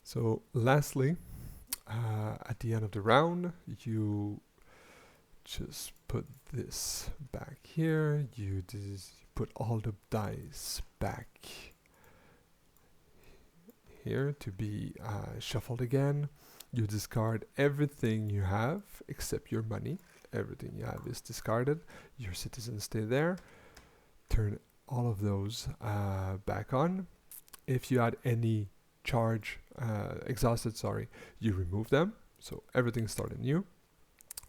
So lastly, at the end of the round, you just put this back here. You put all the dice back here to be shuffled again. You discard everything you have except your money. Everything you have is discarded. Your citizens stay there. Turn all of those back on. If you had any charge exhausted, you remove them. So everything started new.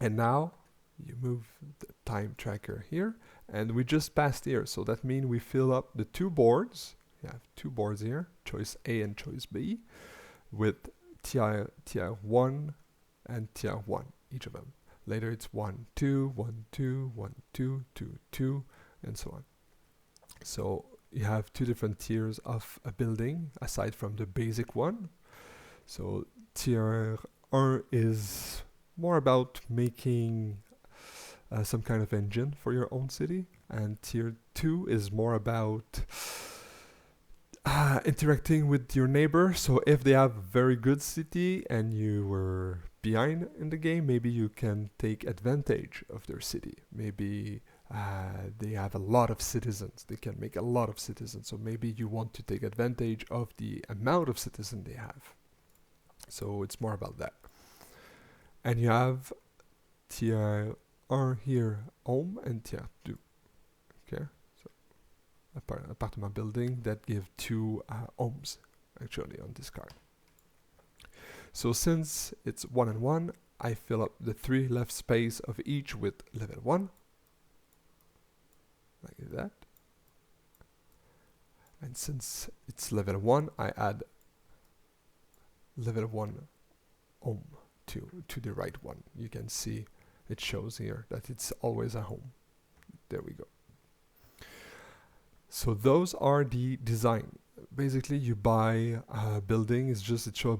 And now you move the time tracker here, and we just passed here. So that means we fill up the two boards. You have two boards here, choice A and choice B, with tier 1 and tier 1, each of them. Later it's 1, 2, 1, 2, 1, 2, 2, 2, and so on. So you have two different tiers of a building aside from the basic one. So tier 1 is more about making some kind of engine for your own city, and tier 2 is more about interacting with your neighbor. So if they have a very good city and you were behind in the game, maybe you can take advantage of their city. Maybe they have a lot of citizens. They can make a lot of citizens. So maybe you want to take advantage of the amount of citizens they have. So it's more about that. And you have tier 1 here, home, and tier 2. Okay, so apartment building that give 2 homes actually on this card. So since it's 1 and 1, I fill up the 3 left space of each with level 1. Like that. And since it's level 1, I add level 1 home to the right one. You can see it shows here that it's always a home. There we go. So those are the design. Basically, you buy a building. It's just it shows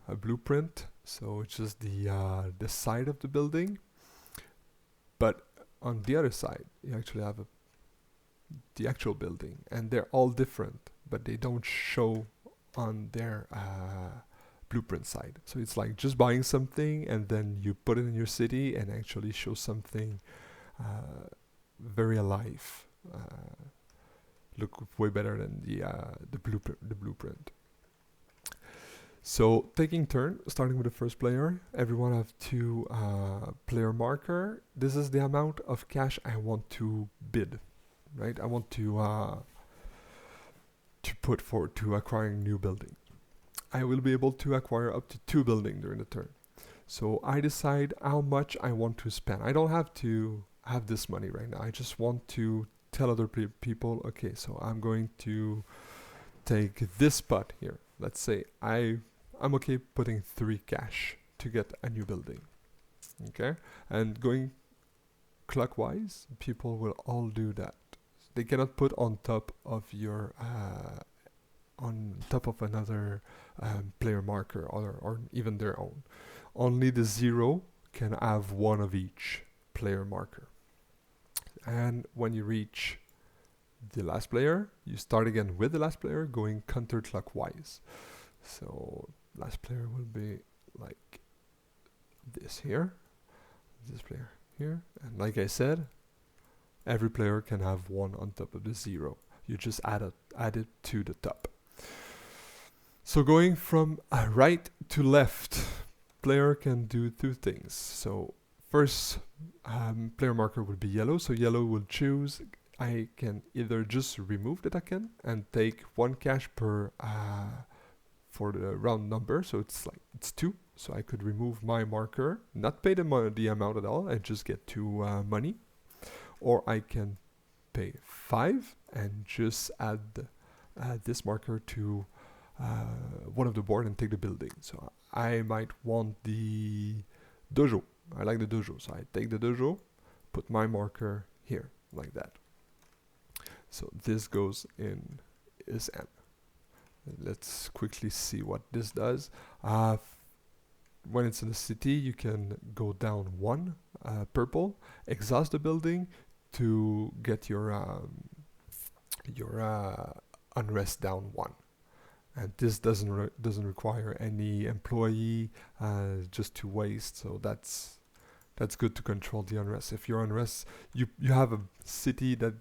a blueprint. So it's just the side of the building. But on the other side, you actually have the actual building, and they're all different, but they don't show on their blueprint side. So it's like just buying something and then you put it in your city and actually show something very alive. Look way better than the blueprint. So taking turn, starting with the first player, everyone have 2 player marker. This is the amount of cash I want to bid, right? I want to put forward to acquiring new building. I will be able to acquire up to 2 buildings during the turn. So I decide how much I want to spend. I don't have to have this money right now. I just want to tell other people, okay, so I'm going to take this spot here. Let's say I'm okay putting 3 cash to get a new building. Okay? And going clockwise, people will all do that. They cannot put on top of your on top of another player marker or even their own. Only the 0 can have 1 of each player marker. And when you reach the last player, you start again with the last player going counterclockwise. So last player will be like this here, this player here, and like I said, every player can have 1 on top of the 0. You just add it to the top. So going from right to left, player can do 2 things. So first player marker would be yellow. So yellow will choose. I can either just remove the token and take 1 cash per for the round number. So it's 2. So I could remove my marker, not pay the amount at all, and just get 2 money. Or I can pay 5 and just add this marker to one of the board and take the building. So I might want the dojo. I like the dojo, so I take the dojo, put my marker here, like that. So this goes in is M. Let's quickly see what this does. When it's in the city, you can go down 1 purple, exhaust the building to get your unrest down 1. and this doesn't require any employee just to waste. So that's good to control the unrest. If you're unrest, you have a city that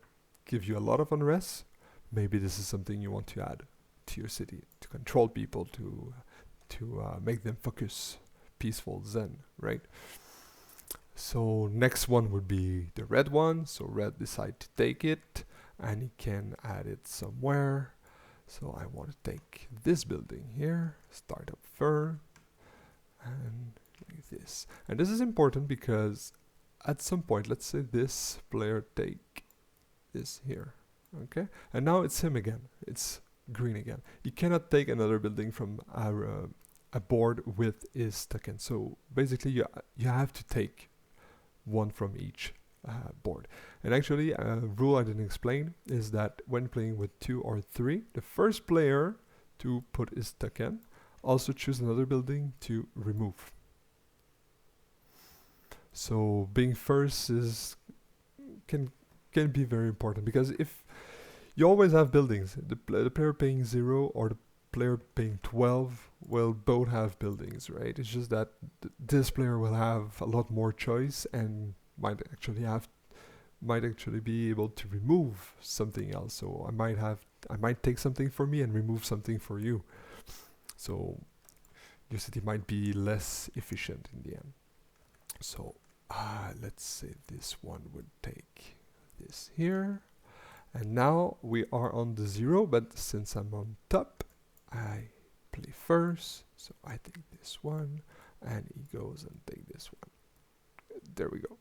gives you a lot of unrest, maybe this is something you want to add to your city to control people, to make them focus, peaceful, zen, right? So next one would be the red one. So red decide to take it, and he can add it somewhere. So I want to take this building here, start up firm, and like this. And this is important because at some point, let's say this player take this here, okay? And now it's him again. It's green again. You cannot take another building from a board with his token. So basically, you have to take one from each board. And actually, a rule I didn't explain is that when playing with 2 or 3, the first player to put his token also choose another building to remove. So being first can be very important, because if you always have buildings, the player paying 0 or the player paying 12 will both have buildings, right? It's just that this player will have a lot more choice and might actually be able to remove something else. So I might take something for me and remove something for you. So your city might be less efficient in the end. So let's say this one would take this here. And now we are on the 0, but since I'm on top, I play first. So I take this one, and he goes and take this one. There we go.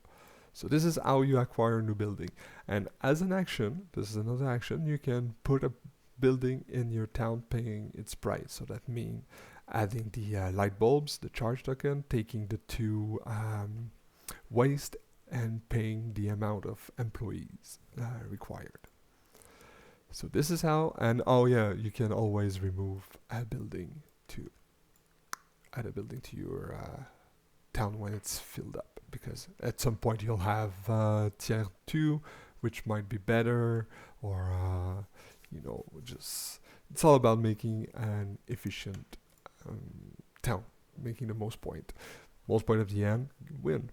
So this is how you acquire a new building. And as an action, this is another action, you can put a building in your town paying its price. So that means adding the light bulbs, the charge token, taking the 2 waste, and paying the amount of employees required. So this is how, and oh yeah, you can always remove a building to add a building to your town when it's filled up, because at some point you'll have tier 2, which might be better, or just it's all about making an efficient town, making the most point at the end, win.